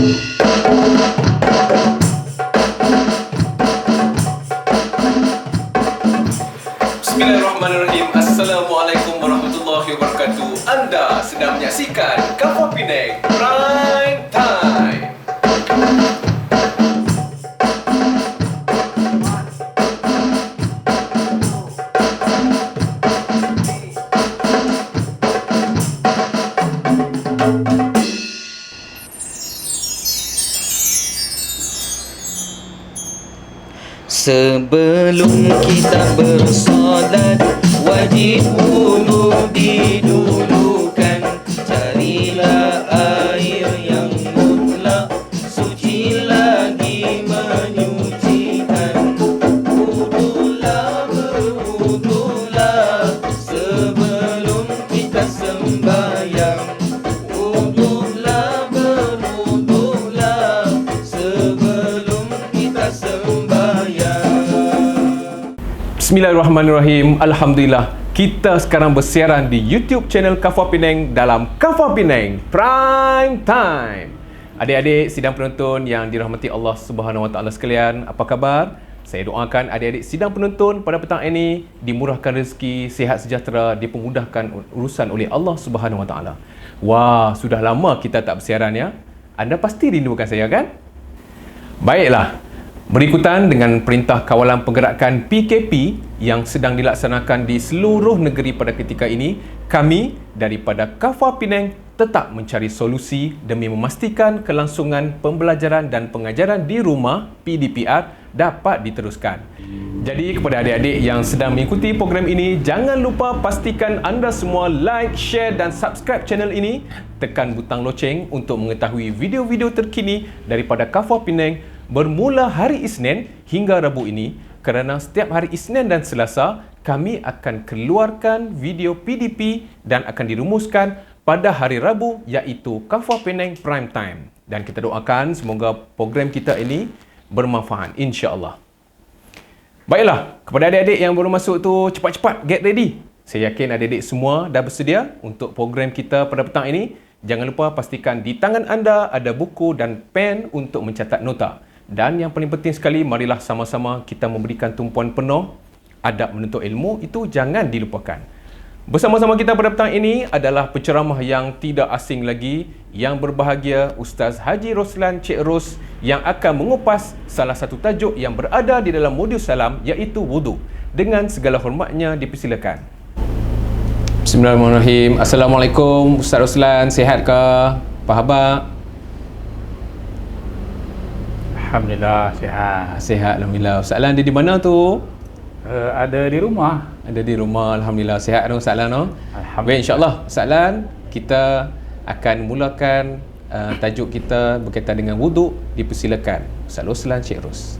Bismillahirrahmanirrahim. Assalamualaikum warahmatullahi wabarakatuh. Anda sedang menyaksikan Kafah Penang Prime Time. Sebelum kita bersolat, wajib wudu didulukan. Carilah air yang mutlak, suci lagi menyucikan. Wudulah, berwudulah sebelum kita sembahyang. Wudulah, berwudulah sebelum kita sembahyang. Bismillahirrahmanirrahim. Alhamdulillah, kita sekarang bersiaran di YouTube channel Kafah Penang dalam Kafah Penang Prime Time. Adik-adik sidang penonton yang dirahmati Allah Subhanahu Wa Taala sekalian, apa khabar? Saya doakan adik-adik sidang penonton pada petang ini dimurahkan rezeki, sihat sejahtera, dipermudahkan urusan oleh Allah Subhanahu Wa Taala. Wah, sudah lama kita tak bersiaran ya. Anda pasti rindukan saya kan? Baiklah. Berikutan dengan perintah kawalan pergerakan PKP yang sedang dilaksanakan di seluruh negeri pada ketika ini, kami daripada Kafah Penang tetap mencari solusi demi memastikan kelangsungan pembelajaran dan pengajaran di rumah PDPR dapat diteruskan. Jadi kepada adik-adik yang sedang mengikuti program ini, jangan lupa pastikan anda semua like, share dan subscribe channel ini. Tekan butang loceng untuk mengetahui video-video terkini daripada Kafah Penang bermula hari Isnin hingga Rabu ini, kerana setiap hari Isnin dan Selasa kami akan keluarkan video PDP dan akan dirumuskan pada hari Rabu, iaitu Kafah Penang Prime Time. Dan kita doakan semoga program kita ini bermanfaat insya-Allah. Baiklah, kepada adik-adik yang baru masuk tu, cepat-cepat get ready. Saya yakin adik-adik semua dah bersedia untuk program kita pada petang ini. Jangan lupa pastikan di tangan anda ada buku dan pen untuk mencatat nota. Dan yang paling penting sekali, marilah sama-sama kita memberikan tumpuan penuh. Adab menuntut ilmu itu jangan dilupakan. Bersama-sama kita pada petang ini adalah penceramah yang tidak asing lagi, yang berbahagia, Ustaz Haji Roslan Cik Ros, yang akan mengupas salah satu tajuk yang berada di dalam modul salam, iaitu wudu. Dengan segala hormatnya dipersilakan. Bismillahirrahmanirrahim. Assalamualaikum Ustaz Roslan, sihat ke? Apa khabar? Alhamdulillah, sihat. Sihat, alhamdulillah. Ustaz Lan dia di mana tu? Ada di rumah. Ada di rumah, alhamdulillah. Sihat tu Ustaz Lan tu? Alhamdulillah. Baik, insya-Allah Ustaz Lan, kita akan mulakan tajuk kita berkaitan dengan wuduk. Dipersilakan Ustaz Roslan Cik Ros.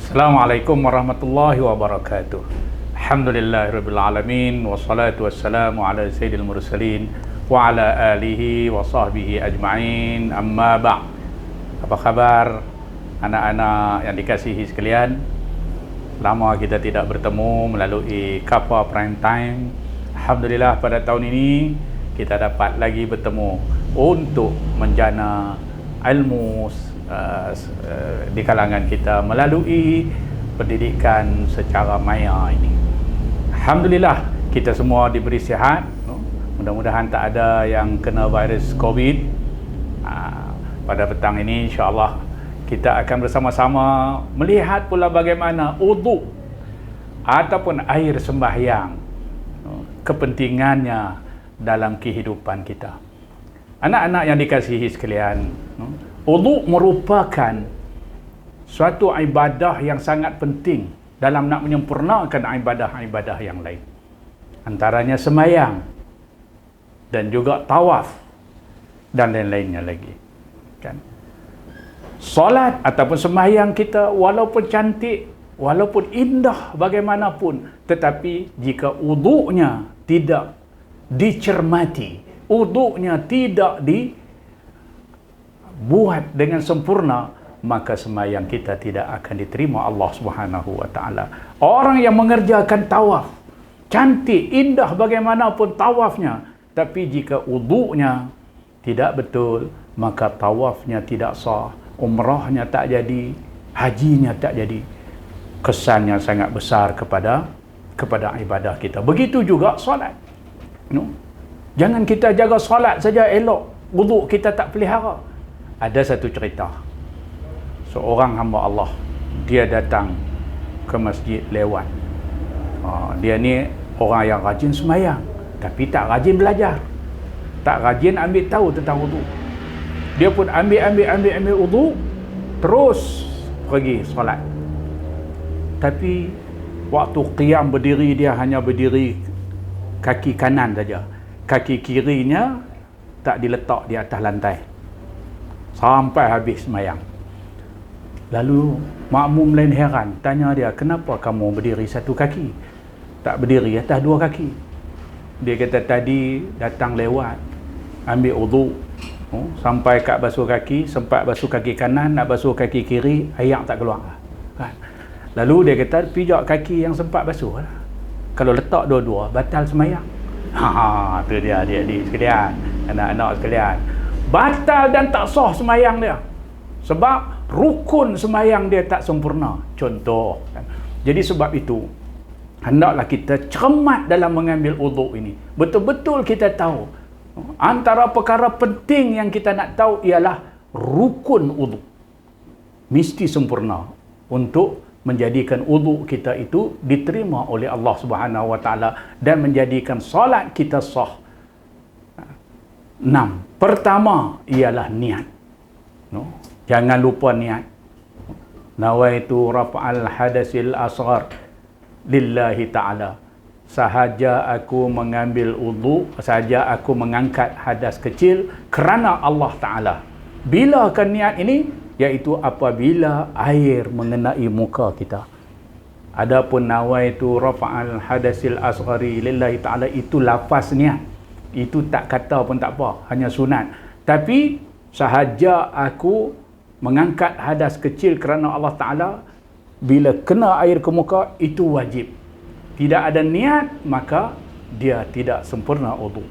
Assalamualaikum warahmatullahi wabarakatuh. Alhamdulillahirabbil alamin, wassalatu wassalamu ala sayyidil mursalin wa ala alihi wa sahbihi ajma'in. Amma ba'. Apa khabar anak-anak yang dikasihi sekalian? Lama kita tidak bertemu melalui Kafah Prime Time. Alhamdulillah pada tahun ini kita dapat lagi bertemu untuk menjana ilmu di kalangan kita melalui pendidikan secara maya ini. Alhamdulillah kita semua diberi sihat. Mudah-mudahan tak ada yang kena virus COVID. Pada petang ini insya-Allah kita akan bersama-sama melihat pula bagaimana wudu ataupun air sembahyang, kepentingannya dalam kehidupan kita. Anak-anak yang dikasihi sekalian, wudu merupakan suatu ibadah yang sangat penting dalam nak menyempurnakan ibadah-ibadah yang lain. Antaranya sembahyang dan juga tawaf dan lain-lainnya lagi. Kan? Solat ataupun sembahyang kita walaupun cantik, walaupun indah bagaimanapun, tetapi jika wudu'nya tidak dicermati, wudu'nya tidak dibuat dengan sempurna, maka sembahyang kita tidak akan diterima Allah Subhanahu wa taala. Orang yang mengerjakan tawaf, cantik, indah bagaimanapun tawafnya, tapi jika wudu'nya tidak betul, maka tawafnya tidak sah, umrahnya tak jadi, hajinya tak jadi. Kesannya sangat besar kepada ibadah kita. Begitu juga solat. No? Jangan kita jaga solat saja elok, wuduk kita tak pelihara. Ada satu cerita. Seorang hamba Allah, dia datang ke masjid lewat. Dia ni orang yang rajin semayang, tapi tak rajin belajar. Tak rajin ambil tahu tentang wuduk. Dia pun ambil wuduk, terus pergi solat. Tapi waktu qiyam berdiri, dia hanya berdiri kaki kanan saja. Kaki kirinya tak diletak di atas lantai sampai habis semayang. Lalu makmum lain heran, tanya dia, kenapa kamu berdiri satu kaki, tak berdiri atas dua kaki? Dia kata, tadi datang lewat, ambil wuduk, sampai kat basuh kaki, sempat basuh kaki kanan, nak basuh kaki kiri, air tak keluar kan? Lalu dia kata, pijak kaki yang sempat basuh lah. Kalau letak dua-dua, batal semayang. Tu dia adik-adik sekalian, anak-anak sekalian, batal dan tak sah semayang dia, sebab rukun semayang dia tak sempurna. Contoh kan? Jadi sebab itu hendaklah kita cermat dalam mengambil wuduk ini. Betul-betul kita tahu antara perkara penting yang kita nak tahu ialah rukun wuduk mesti sempurna untuk menjadikan wuduk kita itu diterima oleh Allah Subhanahu Wa Taala dan menjadikan solat kita sah. 6. Pertama ialah niat. Jangan lupa niat. Nawaitu raf'al hadasil asghar lillahi ta'ala. Sahaja aku mengambil wuduk, sahaja aku mengangkat hadas kecil kerana Allah Ta'ala. Bila kan niat ini? Iaitu apabila air mengenai muka kita. Adapun nawaitu raf'al hadasil asghari lillahi ta'ala, itu lafaz niat. Itu tak kata pun tak apa, hanya sunat. Tapi sahaja aku mengangkat hadas kecil kerana Allah Ta'ala, bila kena air ke muka, itu wajib. Tidak ada niat, maka dia tidak sempurna wuduk.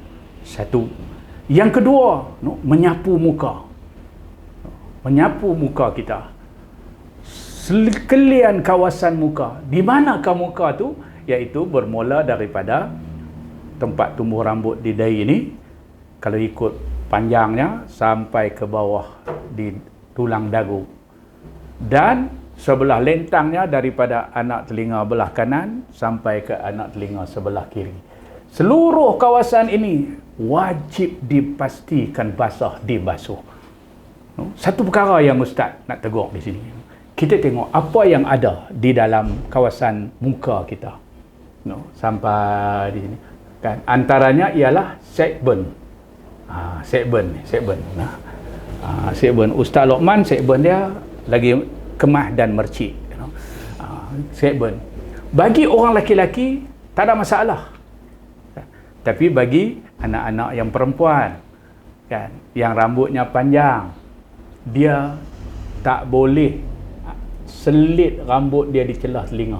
Satu. Yang kedua, menyapu muka. Menyapu muka kita. Sekalian kawasan muka. Di manakah muka tu? Iaitu bermula daripada tempat tumbuh rambut di dahi ini, kalau ikut panjangnya sampai ke bawah di tulang dagu, dan sebelah lentangnya daripada anak telinga belah kanan sampai ke anak telinga sebelah kiri. Seluruh kawasan ini wajib dipastikan basah, dibasuh. Satu perkara yang Ustaz nak tegur di sini, kita tengok apa yang ada di dalam kawasan muka kita, sampai di sini kan, antaranya ialah sideburn. Sideburn. Sideburn Ustaz Lokman, sideburn dia lagi kemah dan mercik. Sideburn bagi orang lelaki tak ada masalah, tapi bagi anak-anak yang perempuan kan, yang rambutnya panjang, dia tak boleh selit rambut dia di celah telinga.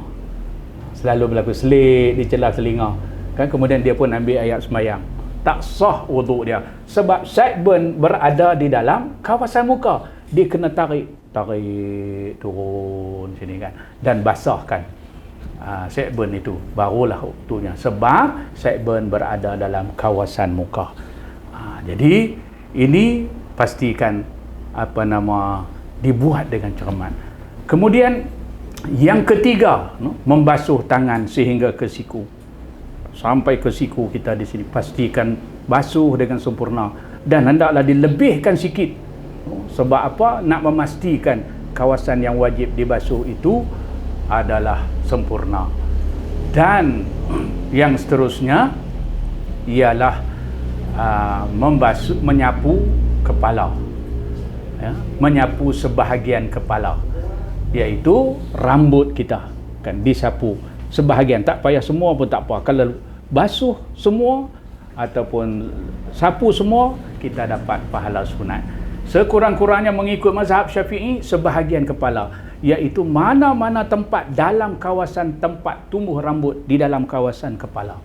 Selalu berlaku selit di celah telinga kan, kemudian dia pun ambil ayat semayang. Tak sah wuduk dia, sebab sideburn berada di dalam kawasan muka. Dia kena tarik turun sini kan, dan basahkan sideburn itu, barulah waktunya, sebab sideburn berada dalam kawasan muka. Jadi ini pastikan dibuat dengan cermat. Kemudian yang ketiga, membasuh tangan sehingga ke siku. Sampai ke siku kita di sini, pastikan basuh dengan sempurna, dan hendaklah dilebihkan sikit. Sebab apa? Nak memastikan kawasan yang wajib dibasuh itu adalah sempurna. Dan yang seterusnya ialah menyapu kepala, menyapu sebahagian kepala, iaitu rambut kita kan, disapu sebahagian, tak payah semua pun tak apa. Kalau basuh semua ataupun sapu semua, kita dapat pahala sunat. Sekurang-kurangnya mengikut mazhab Syafi'i, sebahagian kepala, iaitu mana-mana tempat dalam kawasan tempat tumbuh rambut di dalam kawasan kepala.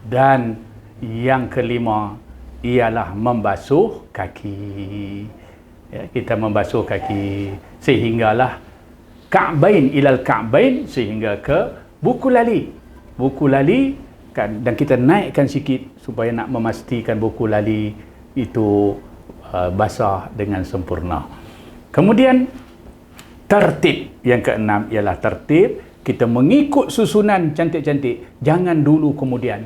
Dan yang kelima ialah membasuh kaki. Ya, kita membasuh kaki sehinggalah ka'bain ilal ka'bain, sehingga ke buku lali. Buku lali kan, dan kita naikkan sikit supaya nak memastikan buku lali itu basah dengan sempurna. Kemudian tertib, yang keenam ialah tertib. Kita mengikut susunan cantik-cantik, jangan dulu kemudian.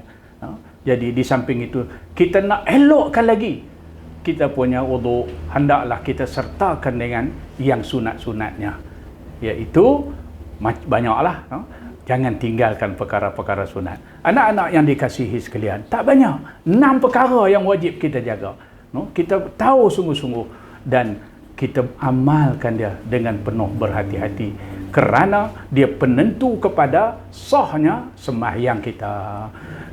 Jadi di samping itu kita nak elokkan lagi kita punya wuduk, hendaklah kita sertakan dengan yang sunat-sunatnya, iaitu banyaklah. Jangan tinggalkan perkara-perkara sunat. Anak-anak yang dikasihi sekalian, tak banyak, 6 perkara yang wajib kita jaga. Kita tahu sungguh-sungguh dan kita amalkan dia dengan penuh berhati-hati, kerana dia penentu kepada sahnya sembahyang kita.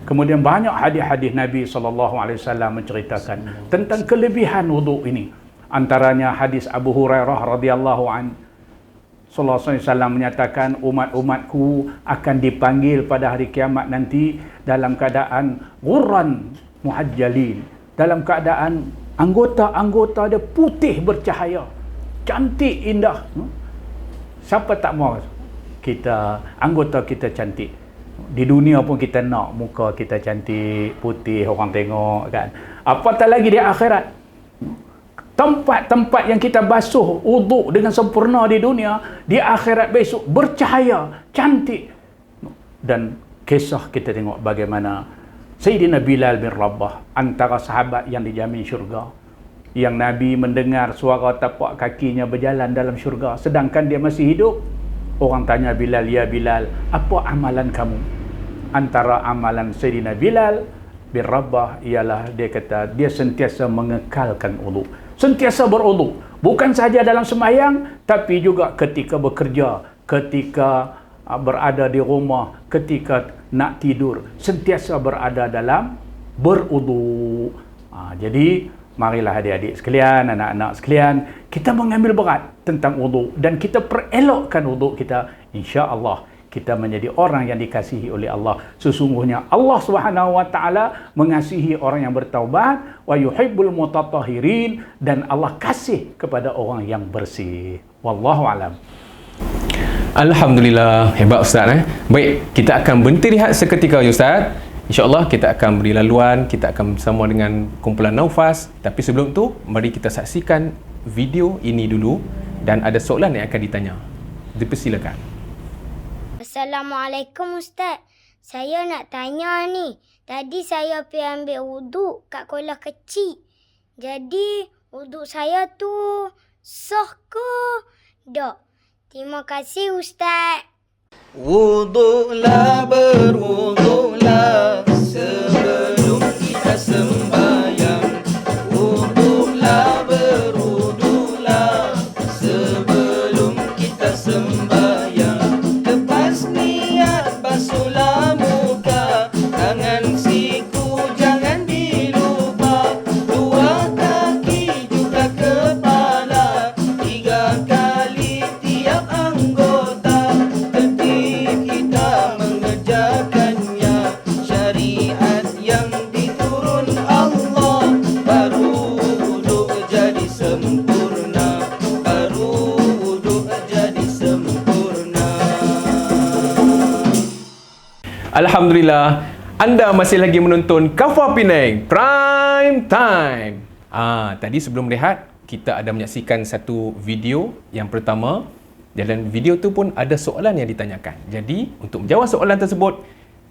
Kemudian banyak hadis-hadis Nabi SAW menceritakan tentang kelebihan wuduk ini. Antaranya hadis Abu Hurairah radhiyallahu anhu, Sallallahu Alaihi Wasallam menyatakan, umat-umatku akan dipanggil pada hari kiamat nanti dalam keadaan ghurran muhajjalin, dalam keadaan anggota-anggota dia putih bercahaya, cantik, indah. Siapa tak mahu anggota kita cantik? Di dunia pun kita nak muka kita cantik, putih, orang tengok kan. Apatah lagi di akhirat. Tempat-tempat yang kita basuh wuduk dengan sempurna di dunia, di akhirat besok bercahaya, cantik. Dan kisah kita tengok bagaimana Sayyidina Bilal bin Rabah, antara sahabat yang dijamin syurga, yang Nabi mendengar suara tapak kakinya berjalan dalam syurga sedangkan dia masih hidup. Orang tanya Bilal, "Ya Bilal, apa amalan kamu?" Antara amalan Sayyidina Bilal bin Rabah ialah dia kata dia sentiasa mengekalkan wuduk, sentiasa berwuduk, bukan sahaja dalam sembahyang tapi juga ketika bekerja, ketika berada di rumah, ketika nak tidur, sentiasa berada dalam berwuduk. Jadi marilah adik-adik sekalian, anak-anak sekalian, kita mengambil berat tentang wuduk dan kita perelokkan wuduk kita. Insya-Allah kita menjadi orang yang dikasihi oleh Allah. Sesungguhnya Allah Subhanahu wa taala mengasihi orang yang bertaubat, wa yuhibbul mutatahhirin, dan Allah kasih kepada orang yang bersih. Wallahu alam. Alhamdulillah, hebat Ustaz. Baik, kita akan berhenti lihat seketika ya Ustaz. InsyaAllah kita akan beri laluan, kita akan bersama dengan kumpulan Naufas. Tapi sebelum tu, mari kita saksikan video ini dulu dan ada soalan yang akan ditanya. Dipersilakan. Assalamualaikum Ustaz. Saya nak tanya ni. Tadi saya pergi ambil wuduk kat kolam kecil. Jadi wuduk saya tu sah ke tak? Terima kasih Ustaz. Wuduklah, berwuduklah sebelum kita sembahyang. Wuduklah, berwuduklah sebelum kita sembahyang. Lepas niat basuhlah muka, tangan siku jangan dilupa, dua kaki juga kepala, 3 kali tiap anggota. Tertib kita mengerjakannya, syariat yang diturun Allah, baru wuduk jadi sempurna, baru wuduk jadi sempurna. Alhamdulillah, anda masih lagi menonton Kafah Penang Prime Time. Tadi sebelum rehat, kita ada menyaksikan satu video yang pertama. Dalam video tu pun ada soalan yang ditanyakan. Jadi, untuk menjawab soalan tersebut,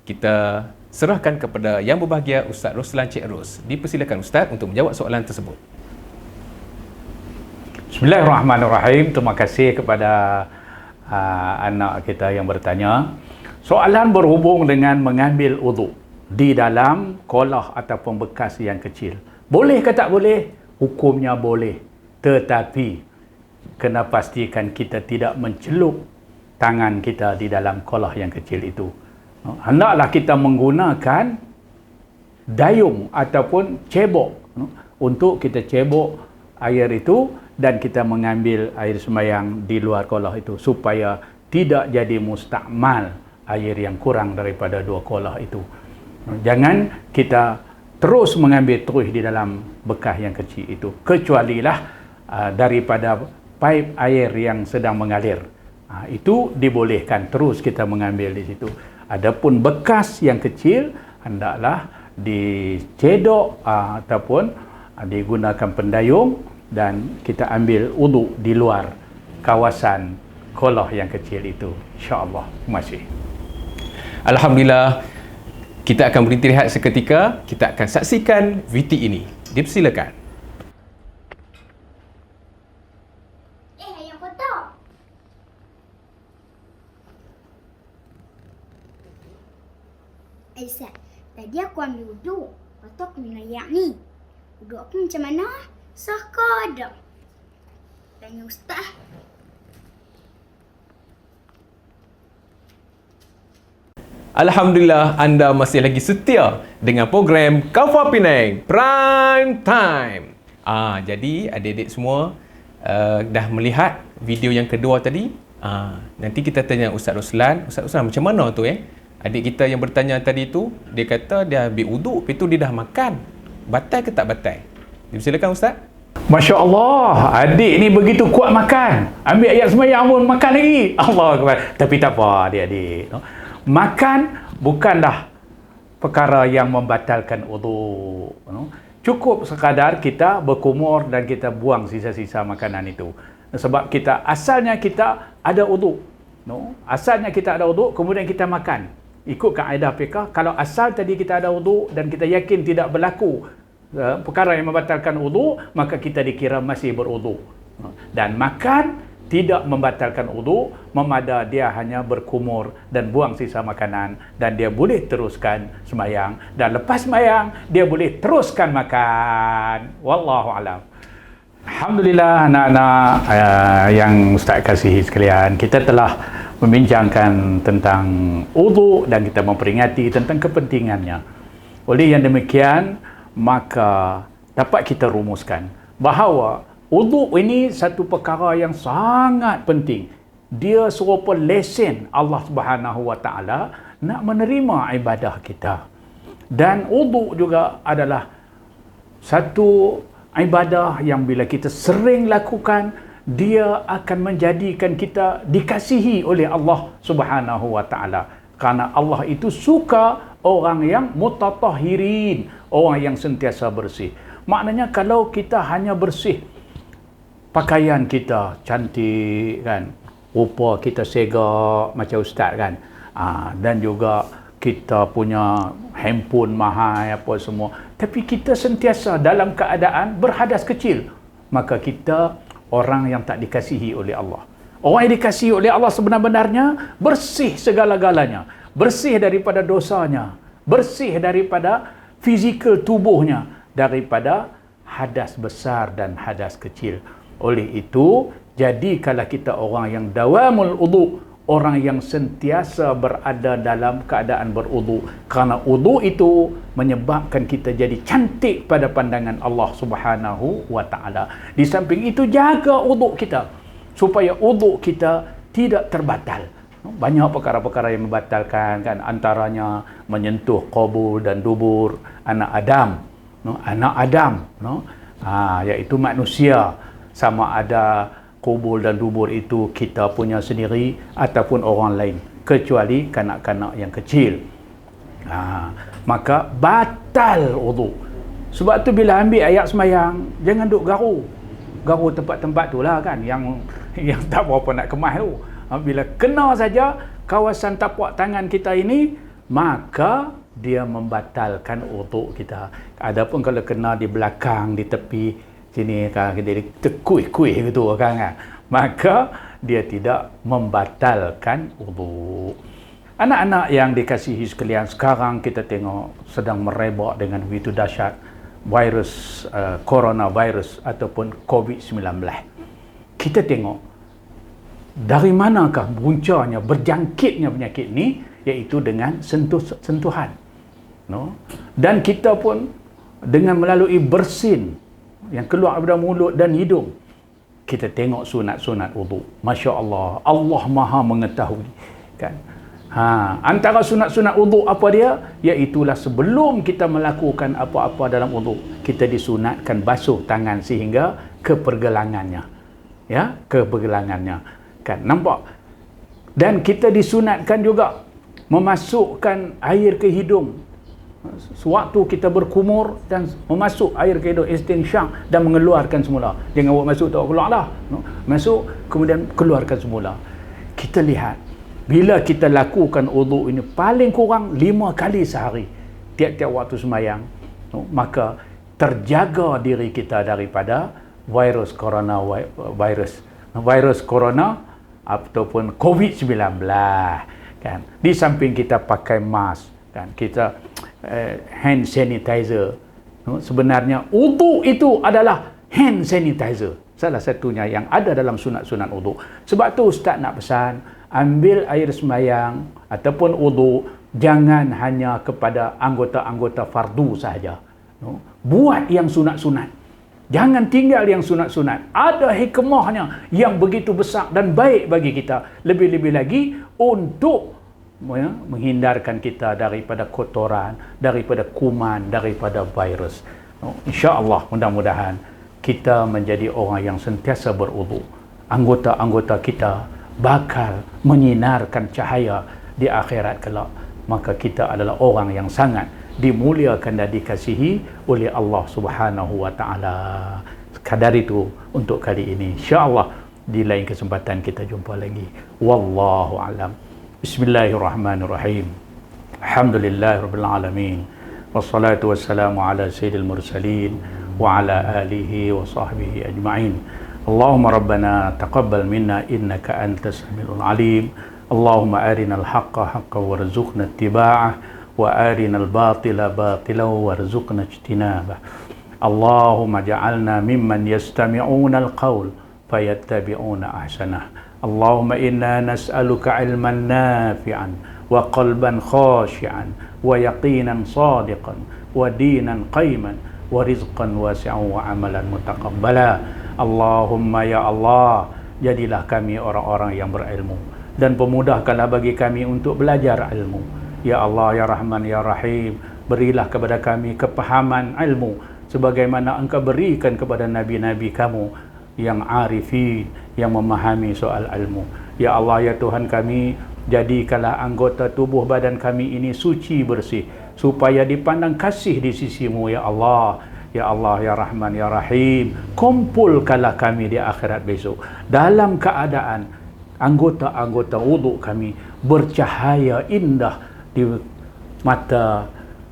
kita serahkan kepada yang berbahagia Ustaz Roslan Cik Ros. Dipersilakan Ustaz untuk menjawab soalan tersebut. Bismillahirrahmanirrahim. Terima kasih kepada anak kita yang bertanya. Soalan berhubung dengan mengambil wuduk di dalam kolah ataupun bekas yang kecil. Boleh ke tak boleh? Hukumnya boleh. Tetapi kena pastikan kita tidak mencelup tangan kita di dalam kolah yang kecil itu. Hendaklah kita menggunakan dayung ataupun cebok untuk kita cebok air itu dan kita mengambil air sembahyang di luar kolah itu supaya tidak jadi mustakmal air yang kurang daripada 2 kolah itu. Jangan kita terus mengambil terus di dalam bekas yang kecil itu, kecualilah daripada pipe air yang sedang mengalir. Itu dibolehkan terus kita mengambil di situ. Adapun bekas yang kecil hendaklah dicedok ataupun digunakan pendayung dan kita ambil wuduk di luar kawasan kolah yang kecil itu. InsyaAllah. Terima kasih. Alhamdulillah, kita akan berhenti rehat seketika. Kita akan saksikan VT ini. Dipersilakan. Ayam kotak. Ustaz, tadi aku ambil wuduk. Lepas tu aku minum air ni. Wuduk aku macam mana? Sah ke ada? Tanya Ustaz. Alhamdulillah, anda masih lagi setia dengan program Kafah Penang Prime Time. Jadi adik-adik semua dah melihat video yang kedua tadi. Nanti kita tanya Ustaz Ruslan. Ustaz Ruslan, macam mana tu adik kita yang bertanya tadi tu, dia kata dia ambil wuduk, lepas tu dia dah makan. Batal ke tak batal? Silakan Ustaz. Masya Allah, adik ni begitu kuat makan. Ambil ayat sembahyang pun makan lagi. Allah Akbar. Tapi tak apa adik-adik. Makan bukanlah perkara yang membatalkan wuduk. Cukup sekadar kita berkumur dan kita buang sisa-sisa makanan itu. Sebab asalnya kita ada wuduk. Asalnya kita ada wuduk, kemudian kita makan. Ikut kaedah fiqh, kalau asal tadi kita ada wuduk dan kita yakin tidak berlaku perkara yang membatalkan wuduk, maka kita dikira masih berwuduk. Dan makan tidak membatalkan wuduk, memada dia hanya berkumur dan buang sisa makanan, dan dia boleh teruskan sembahyang, dan lepas sembahyang dia boleh teruskan makan. Wallahu alam. Alhamdulillah anak-anak yang Ustaz kasihi sekalian, kita telah membincangkan tentang wuduk dan kita memperingati tentang kepentingannya. Oleh yang demikian, maka dapat kita rumuskan bahawa wuduk ini satu perkara yang sangat penting. Dia serupa lesen Allah Subhanahu Wa Taala nak menerima ibadah kita. Dan wuduk juga adalah satu ibadah yang bila kita sering lakukan, dia akan menjadikan kita dikasihi oleh Allah Subhanahu Wa Taala. Karena Allah itu suka orang yang mutatahhirin, orang yang sentiasa bersih. Maknanya kalau kita hanya bersih, pakaian kita cantik kan, rupa kita segak macam ustaz kan, dan juga kita punya handphone mahal apa semua, tapi kita sentiasa dalam keadaan berhadas kecil, maka kita orang yang tak dikasihi oleh Allah. Orang yang dikasihi oleh Allah sebenar-benarnya bersih segala-galanya, bersih daripada dosanya, bersih daripada fizikal tubuhnya, daripada hadas besar dan hadas kecil. Oleh itu, jadikanlah kita orang yang dawamul wuduk, orang yang sentiasa berada dalam keadaan berwuduk. Kerana wuduk itu menyebabkan kita jadi cantik pada pandangan Allah Subhanahu Wa Taala. Di samping itu, jaga wuduk kita supaya wuduk kita tidak terbatal. Banyak perkara-perkara yang membatalkan kan, antaranya menyentuh qabul dan dubur anak Adam. Anak Adam, iaitu manusia. Sama ada kubur dan dubur itu kita punya sendiri ataupun orang lain, kecuali kanak-kanak yang kecil. Maka batal wuduk. Sebab tu bila ambil ayat sembahyang, jangan duk garu tempat-tempat tu lah kan, yang tak berapa nak kemas tu. Bila kena saja kawasan tapak tangan kita ini, maka dia membatalkan wuduk kita. Adapun kalau kena di belakang, di tepi sini kan, dia terkuih-kuih gitu kan, maka dia tidak membatalkan wuduk. Anak-anak yang dikasihi sekalian, sekarang kita tengok sedang merebak dengan begitu dahsyat virus coronavirus ataupun COVID-19. Kita tengok dari manakah buncanya, berjangkitnya penyakit ni, iaitu dengan sentuhan. Dan kita pun dengan melalui bersin yang keluar daripada mulut dan hidung, kita tengok sunat-sunat wuduk. Masya Allah, Allah Maha mengetahui kan. Antara sunat-sunat wuduk apa dia? Iaitulah sebelum kita melakukan apa-apa dalam wuduk, kita disunatkan basuh tangan sehingga ke pergelangannya. Ya, ke pergelangannya. Kan, nampak? Dan kita disunatkan juga memasukkan air ke hidung. Sewaktu kita berkumur dan memasuk air ke hidung, istinsyaq, dan mengeluarkan semula. Jangan buat masuk tak keluar dah. Masuk kemudian keluarkan semula. Kita lihat, bila kita lakukan wuduk ini paling kurang 5 kali sehari, tiap-tiap waktu sembahyang, maka terjaga diri kita daripada virus corona ataupun COVID-19, kan. Di samping kita pakai mask, kan, kita hand sanitizer. Sebenarnya wuduk itu adalah hand sanitizer, salah satunya yang ada dalam sunat-sunat wuduk. Sebab tu Ustaz nak pesan, ambil air sembahyang ataupun wuduk jangan hanya kepada anggota-anggota fardu sahaja. Buat yang sunat-sunat. Jangan tinggal yang sunat-sunat. Ada hikmahnya yang begitu besar dan baik bagi kita. Lebih-lebih lagi untuk menghindarkan kita daripada kotoran, daripada kuman, daripada virus. InsyaAllah, mudah-mudahan kita menjadi orang yang sentiasa berwuduk. Anggota-anggota kita bakal menyinarkan cahaya di akhirat kelak. Maka kita adalah orang yang sangat dimuliakan dan dikasihi oleh Allah Subhanahu wa taala. Sekadar itu untuk kali ini. Insya-Allah di lain kesempatan kita jumpa lagi. Wallahu alam. Bismillahirrahmanirrahim. Alhamdulillahirabbil alamin. Wassalatu wassalamu ala sayyidil mursalin wa ala alihi wa sahbihi ajma'in. Allahumma rabbana taqabbal minna innaka antas samiul alim. Allahumma arinal haqqa haqqan warzuqna ittiba'ah wa arinal batila batilan warzuqna ijtinabah. Allahumma ja'alna mimman yastami'una al-qawl fayattabi'una ahsanah. Allahumma inna nas'aluka ilman nafi'an wa qalban khashi'an wa yaqinan sadiqan wa dinan qayman wa rizqan wasi'an wa amalan mutaqabbala. Allahumma ya Allah, jadilah kami orang-orang yang berilmu dan pemudahkanlah bagi kami untuk belajar ilmu. Ya Allah, ya Rahman, ya Rahim, berilah kepada kami kepahaman ilmu sebagaimana Engkau berikan kepada nabi-nabi kamu yang arifin, yang memahami soal ilmu. Ya Allah, ya Tuhan kami, jadikanlah anggota tubuh badan kami ini suci bersih supaya dipandang kasih di sisi-Mu, ya Allah. Ya Allah, ya Rahman, ya Rahim, kumpulkanlah kami di akhirat besok dalam keadaan anggota-anggota wuduk kami bercahaya indah di mata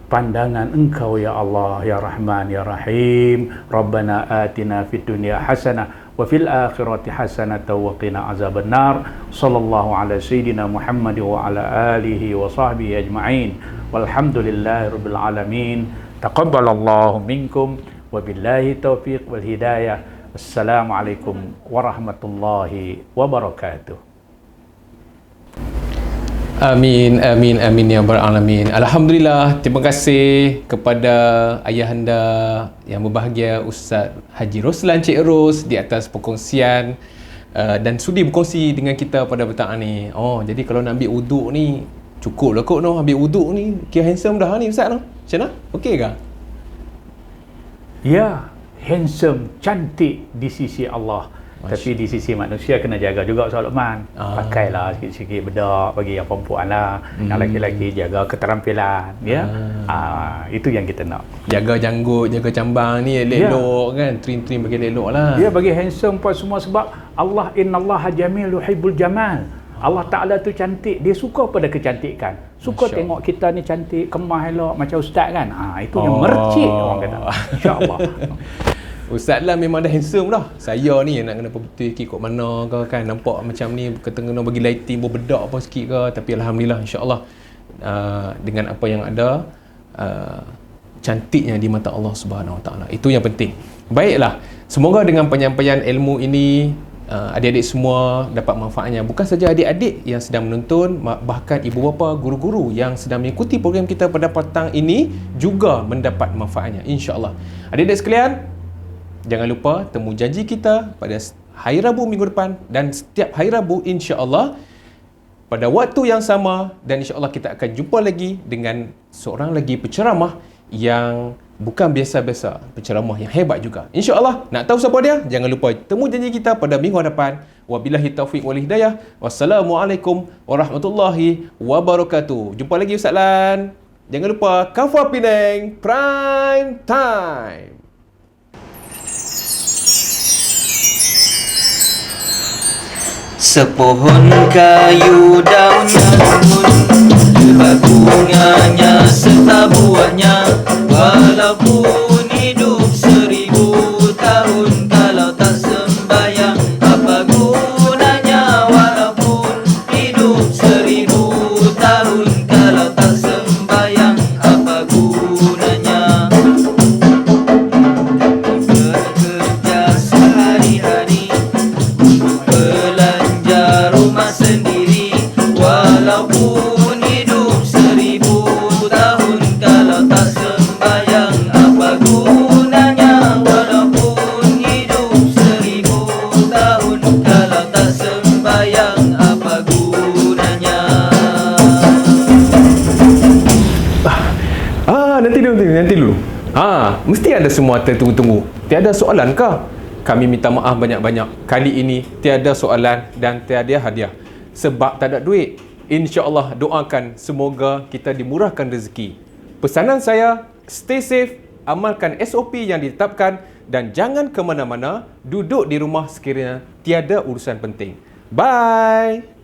pandangan Engkau, ya Allah, ya Rahman, ya Rahim. Rabbana atina fid dunya hasanah wa fil akhirati hasanah wa qina azabannar. Sallallahu ala sayyidina Muhammad wa ala alihi wa sahbihi ajma'in. Walhamdulillahirabbil alamin. Taqabbalallahu minkum wa billahi taufiq wal hidayah. Assalamualaikum warahmatullahi wabarakatuh. Amin, amin, amin ya rabbal alamin. Alhamdulillah, terima kasih kepada ayahanda yang berbahagia Ustaz Haji Roslan Cik Ros di atas perkongsian dan sudi berkongsi dengan kita pada petang ni. Oh, jadi kalau nak ambil wuduk ni cukup lah kot no. Ambil wuduk ni kira handsome dah ni Ustaz no. Macam mana? Okey ke? Ya, handsome, cantik di sisi Allah. Tapi di sisi manusia kena jaga juga Ustaz Luqman. Pakailah sikit-sikit bedak bagi yang perempuan lah. Yang lelaki jaga keterampilan, ya. Itu yang kita nak. Jaga janggut, jaga cambang ni elok-elok kan. Trim-trim bagi elok lah. Ya, bagi handsome pun semua sebab Allah innallaha jamil yuhibbul jamal. Allah Ta'ala tu cantik, dia suka pada kecantikan. Suka Masya tengok Allah. Kita ni cantik, kemah elok macam ustaz kan. Itu yang mercik orang kata. Insya-Allah. Ustaz lah memang dah handsome dah. Saya ni nak kena pergi ikut mana ke kan. Nampak macam ni kena bagi lighting berbedak apa sikit ke. Tapi Alhamdulillah insya-Allah dengan apa yang ada cantiknya di mata Allah Subhanahu Wa Taala. Itu yang penting. Baiklah. Semoga dengan penyampaian ilmu ini adik-adik semua dapat manfaatnya. Bukan saja adik-adik yang sedang menonton, bahkan ibu bapa, guru-guru yang sedang mengikuti program kita pada petang ini juga mendapat manfaatnya insya-Allah. Adik-adik sekalian, jangan lupa temu janji kita pada hari Rabu minggu depan dan setiap hari Rabu insya-Allah pada waktu yang sama, dan insya-Allah kita akan jumpa lagi dengan seorang lagi penceramah yang bukan biasa-biasa, penceramah yang hebat juga. InsyaAllah, nak tahu siapa dia? Jangan lupa temu janji kita pada minggu hadapan. Wabillahi taufiq wal hidayah. Wassalamualaikum warahmatullahi wabarakatuh. Jumpa lagi Ustaz Lan. Jangan lupa Kafah Penang Prime Time. Sepohon kayu daunnya lumun, berbunganya serta buahnya. Walaupun hidup 1000 tahun, kalau tak sembayang apa gunanya? Walaupun hidup 1000 tahun, kalau tak sembayang apa gunanya? Bekerja sehari-hari untuk belanja rumah sendiri. Walaupun hidup 1000 tahun, kalau tak sembayang apa gunanya? Walaupun hidup 1000 tahun, kalau tak sembayang apa gunanya? Nanti dulu. Mesti ada semua tertunggu-tunggu. Tiada soalan kah? Kami minta maaf banyak-banyak. Kali ini tiada soalan dan tiada hadiah. Sebab tak ada duit. InsyaAllah doakan semoga kita dimurahkan rezeki. Pesanan saya, stay safe, amalkan SOP yang ditetapkan dan jangan ke mana-mana. Duduk di rumah sekiranya tiada urusan penting. Bye!